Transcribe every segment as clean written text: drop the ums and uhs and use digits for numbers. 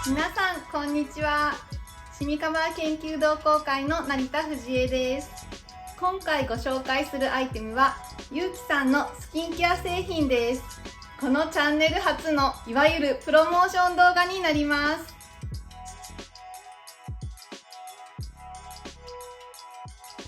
皆さんこんにちは。シミカバー研究同好会の成田藤江です。今回ご紹介するアイテムはゆうきさんのスキンケア製品です。このチャンネル初のいわゆるプロモーション動画になります。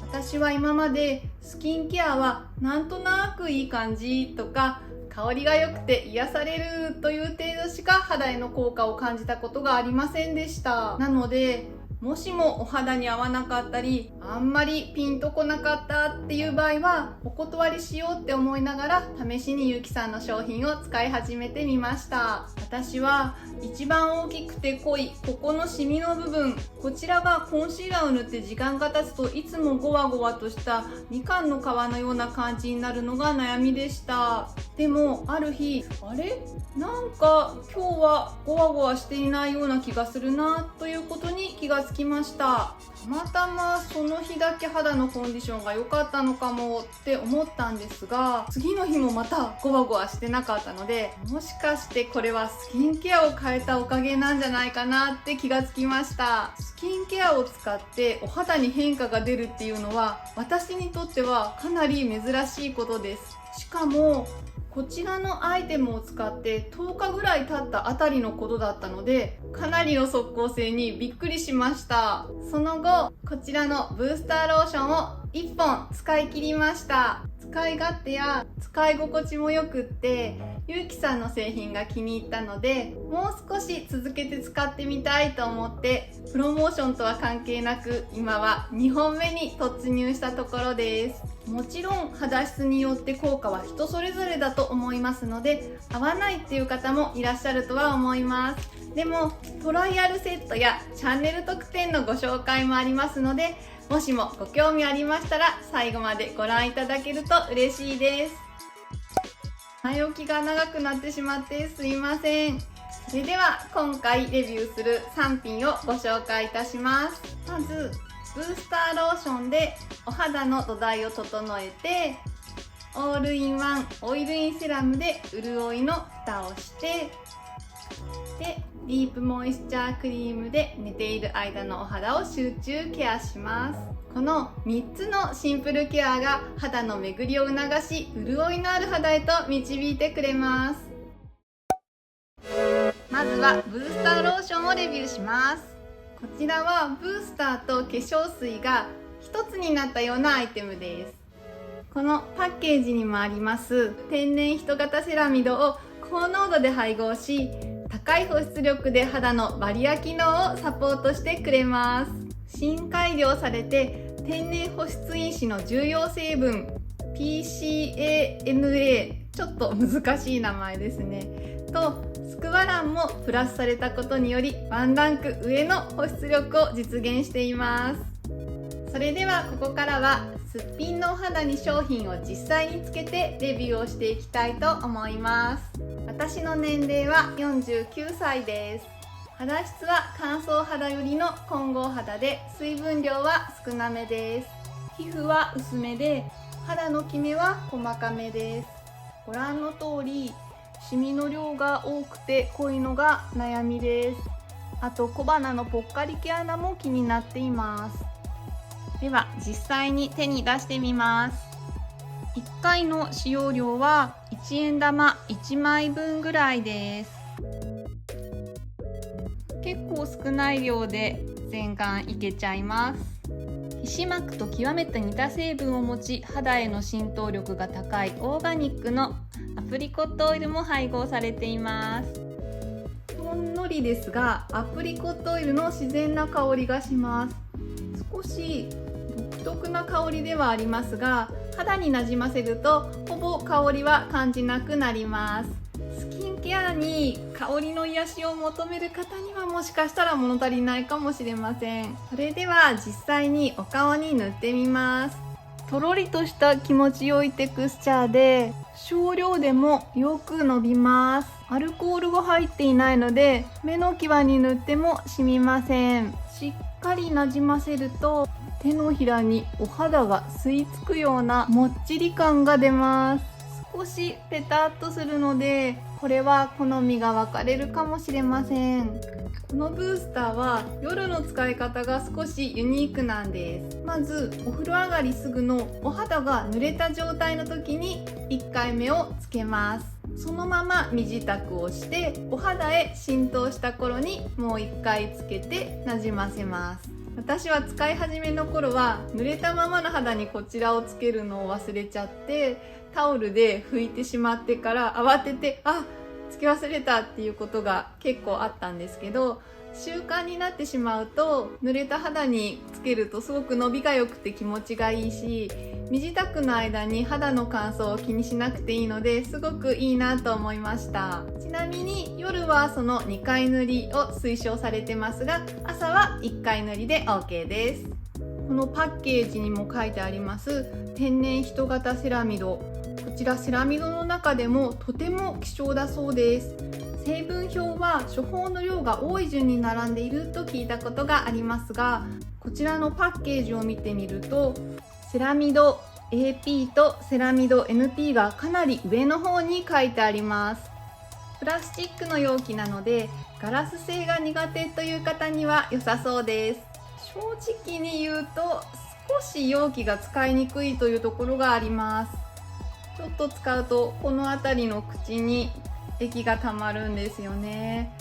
私は今までスキンケアはなんとなくいい感じとか香りが良くて癒されるという程度しか肌への効果を感じたことがありませんでした。なのでもしもお肌に合わなかったりあんまりピンとこなかったっていう場合はお断りしようって思いながら試しにゆうきさんの商品を使い始めてみました。私は一番大きくて濃いここのシミの部分、こちらがコンシーラーを塗って時間が経つといつもゴワゴワとしたみかんの皮のような感じになるのが悩みでした。でもある日、あれなんか今日はゴワゴワしていないような気がするなということに気がつきました。たまたまその日だけ肌のコンディションが良かったのかもって思ったんですが、次の日もまたゴワゴワしてなかったので、もしかしてこれはスキンケアを変えたおかげなんじゃないかなって気がつきました。スキンケアを使ってお肌に変化が出るっていうのは私にとってはかなり珍しいことです。しかもこちらのアイテムを使って10日ぐらい経ったあたりのことだったので、かなりの即効性にびっくりしました。その後こちらのブースターローションを1本使い切りました。使い勝手や使い心地もよくってゆうきさんの製品が気に入ったので、もう少し続けて使ってみたいと思ってプロモーションとは関係なく今は2本目に突入したところです。もちろん肌質によって効果は人それぞれだと思いますので、合わないっていう方もいらっしゃるとは思います。でもトライアルセットやチャンネル特典のご紹介もありますので、もしもご興味ありましたら最後までご覧いただけると嬉しいです。前置きが長くなってしまってすいません。それでは今回レビューする3品をご紹介いたします。まずブースターローションでお肌の土台を整えて、オールインワンオイルインセラムで潤いの蓋をして、でディープモイスチャークリームで寝ている間のお肌を集中ケアします。この3つのシンプルケアが肌の巡りを促し、潤いのある肌へと導いてくれます。まずはブースターローションをレビューします。こちらはブースターと化粧水が一つになったようなアイテムです。このパッケージにもあります天然人型セラミドを高濃度で配合し、高い保湿力で肌のバリア機能をサポートしてくれます。新改良されて天然保湿因子の重要成分 PCANA、 ちょっと難しい名前ですねとスクワランもプラスされたことによりワンランク上の保湿力を実現しています。それではここからはすっぴんのお肌に商品を実際につけてレビューをしていきたいと思います。私の年齢は49歳です。肌質は乾燥肌よりの混合肌で水分量は少なめです。皮膚は薄めで肌のキメは細かめです。ご覧の通りシミの量が多くて濃いのが悩みです。あと小鼻のぽっかり毛穴も気になっています。では実際に手に出してみます。1回の使用量は1円玉1枚分ぐらいです。結構少ない量で全顔いけちゃいます。皮脂膜と極めて似た成分を持ち肌への浸透力が高いオーガニックのアプリコットオイルも配合されています。ほんのりですがアプリコットオイルの自然な香りがします。少し独特な香りではありますが、肌になじませるとほぼ香りは感じなくなります。スキンケアに香りの癒しを求める方にはもしかしたら物足りないかもしれません。それでは実際にお顔に塗ってみます。とろりとした気持ちよいテクスチャーで少量でもよく伸びます。アルコールが入っていないので目の際に塗っても染みません。しっかりなじませると手のひらにお肌が吸い付くようなもっちり感が出ます。少しペタッとするのでこれは好みが分かれるかもしれません。このブースターは夜の使い方が少しユニークなんです。まずお風呂上がりすぐのお肌が濡れた状態の時に1回目をつけます。そのまま身支度をしてお肌へ浸透した頃にもう1回つけてなじませます。私は使い始めの頃は濡れたままの肌にこちらをつけるのを忘れちゃってタオルで拭いてしまってから慌ててつけ忘れたっていうことが結構あったんですけど、習慣になってしまうと濡れた肌につけるとすごく伸びが良くて気持ちがいいし、身支度の間に肌の乾燥を気にしなくていいのですごくいいなと思いました。ちなみに夜はその2回塗りを推奨されてますが、朝は1回塗りで OK です。このパッケージにも書いてあります天然人型セラミド、こちらセラミドの中でもとても希少だそうです。成分表は処方の量が多い順に並んでいると聞いたことがありますが、こちらのパッケージを見てみるとセラミド AP とセラミド NP がかなり上の方に書いてあります。プラスチックの容器なのでガラス製が苦手という方には良さそうです。正直に言うと少し容器が使いにくいというところがあります。ちょっと使うとこの辺りの口に液がたまるんですよね。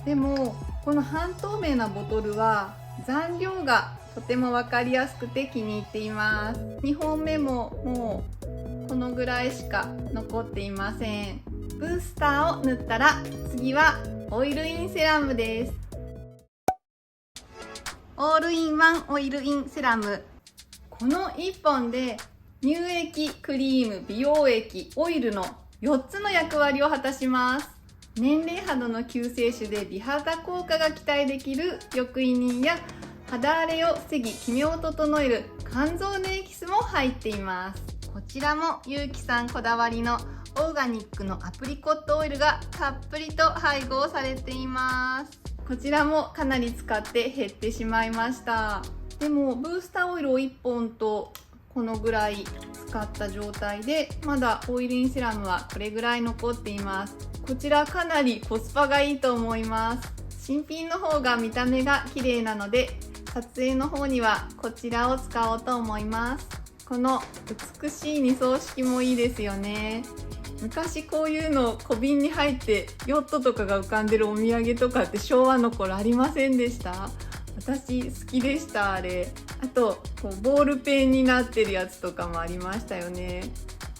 でもこの半透明なボトルは残量がとても分かりやすくて気に入っています。2本目ももうこのぐらいしか残っていません。ブースターを塗ったら次はオイルインセラムです。オールインワンオイルインセラム、この1本で乳液、クリーム、美容液、オイルの4つの役割を果たします。年齢肌の救世主で美肌効果が期待できる抑異妊や肌荒れを防ぎキメを整える肝臓のエキスも入っています。こちらもゆうきさんこだわりのオーガニックのアプリコットオイルがたっぷりと配合されています。こちらもかなり使って減ってしまいました。でもブースターオイルを1本とこのぐらい使った状態でまだオイルインセラムはこれぐらい残っています。こちらかなりコスパがいいと思います。新品の方が見た目が綺麗なので撮影の方にはこちらを使おうと思います。この美しい2層式もいいですよね。昔こういうの小瓶に入ってヨットとかが浮かんでるお土産とかって昭和の頃ありませんでした？私好きでした。あれあとこうボールペンになってるやつとかもありましたよね。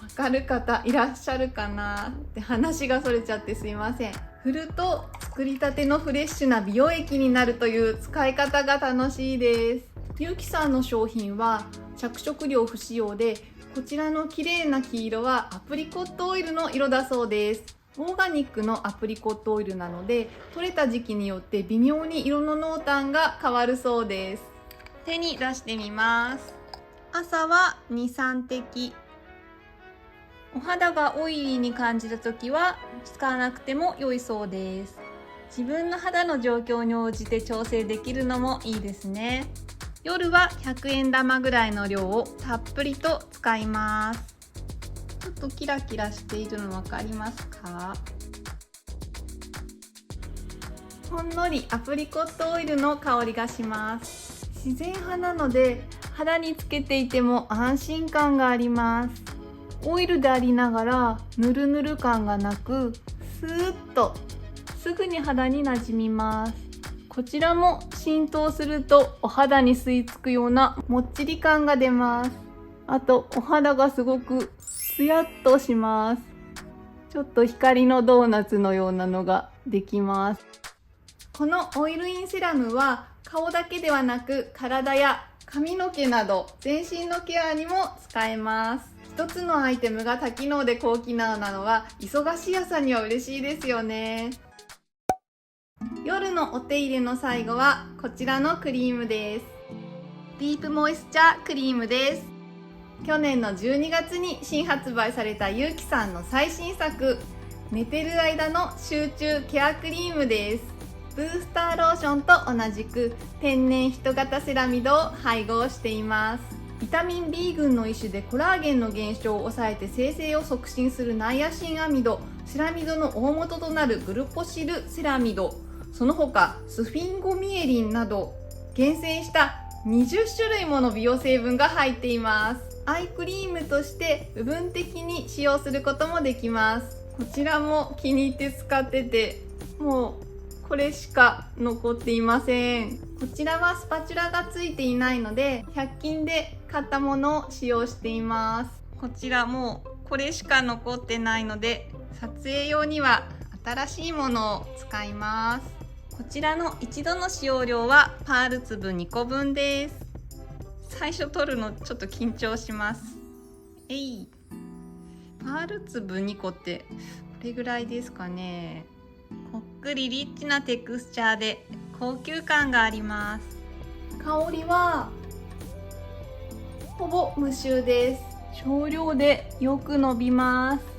わかる方いらっしゃるかなって話がそれちゃってすいません。振ると作りたてのフレッシュな美容液になるという使い方が楽しいです。ゆうきさんの商品は着色料不使用で、こちらの綺麗な黄色はアプリコットオイルの色だそうです。オーガニックのアプリコットオイルなので取れた時期によって微妙に色の濃淡が変わるそうです。手に出してみます。朝は 2,3 滴、お肌がオイリーに感じた時は使わなくても良いそうです。自分の肌の状況に応じて調整できるのもいいですね。夜は100円玉ぐらいの量をたっぷりと使います。ちょっとキラキラしているの分かりますか？ほんのりアプリコットオイルの香りがします。自然派なので肌につけていても安心感があります。オイルでありながらヌルヌル感がなく、スーッとすぐに肌に馴染みます。こちらも浸透するとお肌に吸い付くようなもっちり感が出ます。あとお肌がすごくツヤっとします。ちょっと光のドーナツのようなのができます。このオイルインセラムは顔だけではなく体や髪の毛など全身のケアにも使えます。一つのアイテムが多機能で高機能なのは忙しい朝には嬉しいですよね。夜のお手入れの最後はこちらのクリームです。ディープモイスチャークリームです。去年の12月に新発売されたゆうきさんの最新作、寝てる間の集中ケアクリームです。ブースターローションと同じく天然人型セラミドを配合しています。ビタミン B 群の一種でコラーゲンの減少を抑えて生成を促進するナイアシンアミド、セラミドの大元となるグルコシルセラミド、その他スフィンゴミエリンなど厳選した20種類もの美容成分が入っています。アイクリームとして部分的に使用することもできます。こちらも気に入って使ってて、もうこれしか残っていません。こちらはスパチュラがついていないので100均で買ったものを使用しています。こちらもこれしか残ってないので撮影用には新しいものを使います。こちらの一度の使用量はパール粒2個分です。最初取るのちょっと緊張します。パール粒2個ってこれぐらいですかね。こっくりリッチなテクスチャーで高級感があります。香りはほぼ無臭です。少量でよく伸びます。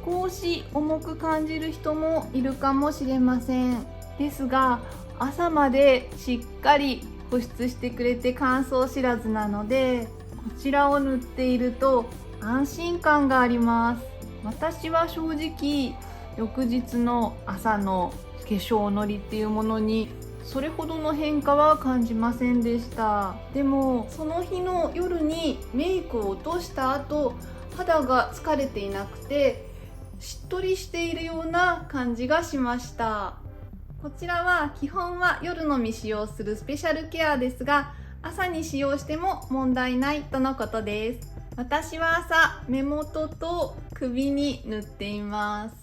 少し重く感じる人もいるかもしれません。ですが朝までしっかり保湿してくれて乾燥知らずなので、こちらを塗っていると安心感があります。私は正直翌日の朝の化粧のりっていうものにそれほどの変化は感じませんでした。でもその日の夜にメイクを落とした後、肌が疲れていなくてしっとりしているような感じがしました。こちらは基本は夜のみ使用するスペシャルケアですが、朝に使用しても問題ないとのことです。私は朝目元と首に塗っています。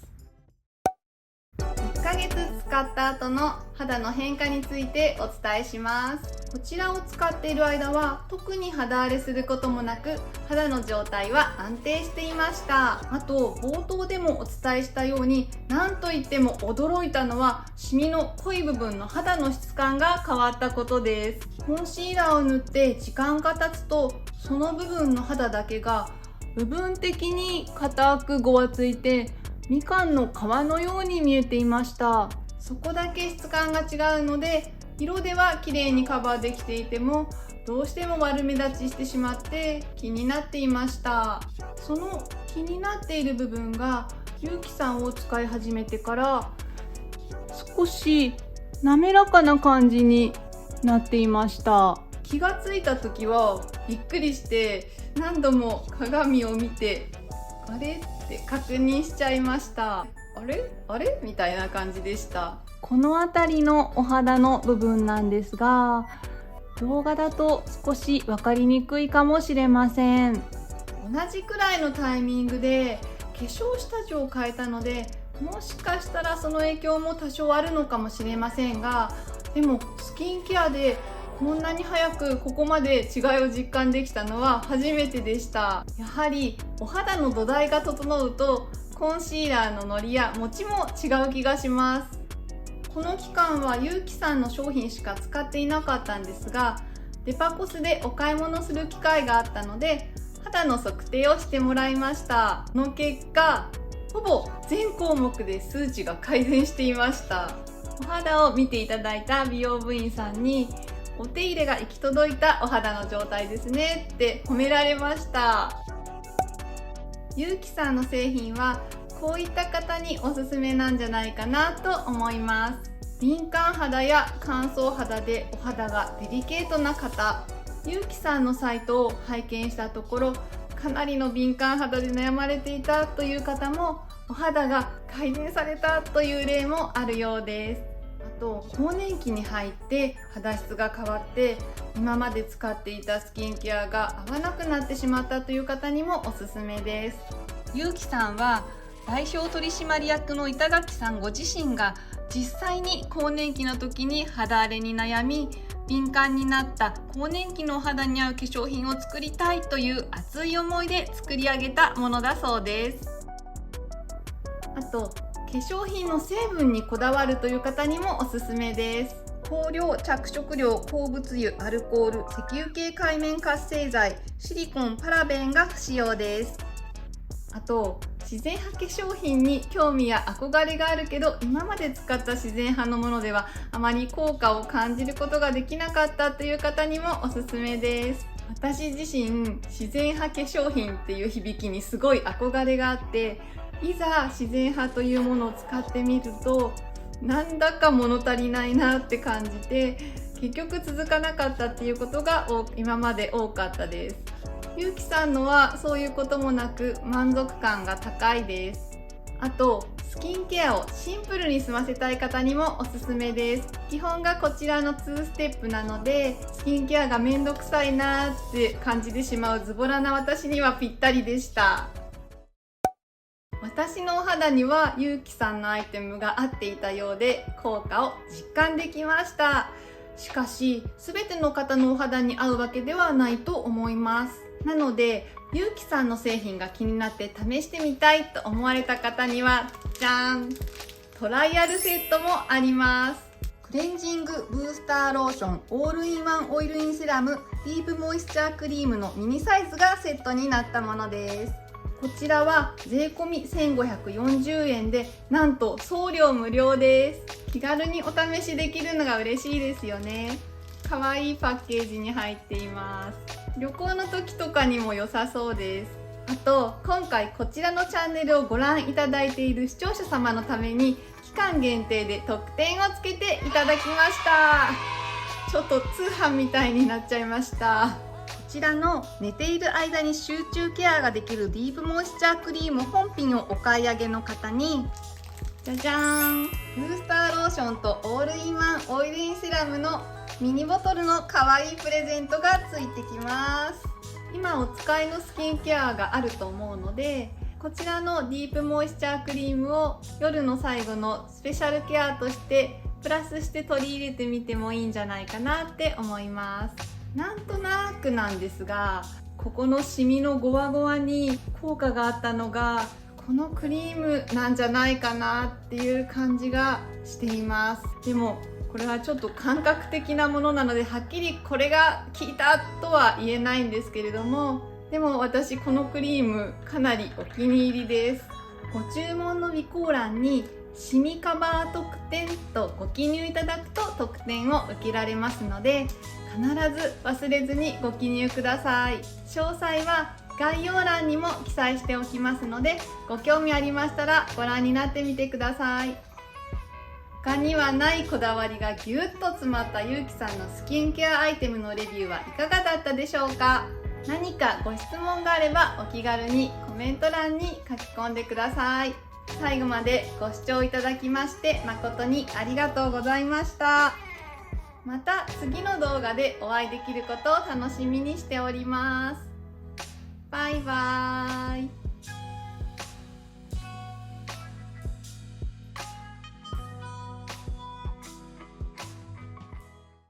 1ヶ月使った後の肌の変化についてお伝えします。こちらを使っている間は特に肌荒れすることもなく、肌の状態は安定していました。あと冒頭でもお伝えしたように、なんといっても驚いたのはシミの濃い部分の肌の質感が変わったことです。コンシーラーを塗って時間が経つと、その部分の肌だけが部分的に硬くごわついてみかんの皮のように見えていました。そこだけ質感が違うので、色では綺麗にカバーできていてもどうしても悪目立ちしてしまって気になっていました。その気になっている部分がゆうきさんを使い始めてから少し滑らかな感じになっていました。気がついた時はびっくりして何度も鏡を見てあれって確認しちゃいました。あれみたいな感じでした。この辺りのお肌の部分なんですが、動画だと少し分かりにくいかもしれません。同じくらいのタイミングで化粧下地を変えたので、もしかしたらその影響も多少あるのかもしれませんが、でもスキンケアでこんなに早くここまで違いを実感できたのは初めてでした。やはりお肌の土台が整うとコンシーラーののりや持ちも違う気がします。この期間はゆうきさんの商品しか使っていなかったんですが、デパコスでお買い物する機会があったので肌の測定をしてもらいました。その結果、ほぼ全項目で数値が改善していました。お肌を見ていただいた美容部員さんに、お手入れが行き届いたお肌の状態ですねって褒められました。ゆうきさんの製品はこういった方におすすめなんじゃないかなと思います。敏感肌や乾燥肌でお肌がデリケートな方、ゆうきさんのサイトを拝見したところ、かなりの敏感肌で悩まれていたという方もお肌が改善されたという例もあるようです。あと更年期に入って肌質が変わって今まで使っていたスキンケアが合わなくなってしまったという方にもおすすめです。ゆうきさんは代表取締役の板垣さんご自身が実際に更年期の時に肌荒れに悩み、敏感になった更年期のお肌に合う化粧品を作りたいという熱い思いで作り上げたものだそうです。あと化粧品の成分にこだわるという方にもおすすめです。香料、着色料、鉱物油、アルコール、石油系界面活性剤、シリコン、パラベンが不使用です。あと自然派化粧品に興味や憧れがあるけど、今まで使った自然派のものではあまり効果を感じることができなかったという方にもおすすめです。私自身自然派化粧品っていう響きにすごい憧れがあって、いざ自然派というものを使ってみると、なんだか物足りないなって感じて、結局続かなかったっていうことが今まで多かったです。ゆうきさんのはそういうこともなく満足感が高いです。あとスキンケアをシンプルに済ませたい方にもおすすめです。基本がこちらの2ステップなので、スキンケアがめんどくさいなって感じてしまうズボラな私にはぴったりでした。私のお肌にはゆうきさんのアイテムが合っていたようで、効果を実感できました。しかし全ての方のお肌に合うわけではないと思います。なのでゆうきさんの製品が気になって試してみたいと思われた方には、じゃーん、トライアルセットもあります。クレンジングブースターローションオールインワンオイルインセラムディープモイスチャークリームのミニサイズがセットになったものです。こちらは税込み1540円で、なんと送料無料です。気軽にお試しできるのが嬉しいですよね。かわいいパッケージに入っています。旅行の時とかにも良さそうです。あと今回こちらのチャンネルをご覧いただいている視聴者様のために期間限定で特典をつけていただきました。ちょっと通販みたいになっちゃいました。こちらの寝ている間に集中ケアができるディープモイスチャークリーム本品をお買い上げの方に、じゃじゃーん、ブースターローションとオールインワンオイルインセラムのミニボトルの可愛いプレゼントがついてきます。今お使いのスキンケアがあると思うので、こちらのディープモイスチャークリームを夜の最後のスペシャルケアとしてプラスして取り入れてみてもいいんじゃないかなって思います。なんとなくなんですが、ここのシミのゴワゴワに効果があったのがこのクリームなんじゃないかなっていう感じがしています。でもこれはちょっと感覚的なものなので、はっきりこれが効いたとは言えないんですけれども、でも私このクリームかなりお気に入りです。ご注文の備考欄にシミカバー特典とご記入いただくと特典を受けられますので、必ず忘れずにご記入ください。詳細は概要欄にも記載しておきますので、ご興味ありましたらご覧になってみてください。他にはないこだわりがぎゅっと詰まったゆうきさんのスキンケアアイテムのレビューはいかがだったでしょうか。何かご質問があればお気軽にコメント欄に書き込んでください。最後までご視聴いただきまして誠にありがとうございました。また次の動画でお会いできることを楽しみにしております。バイバーイ。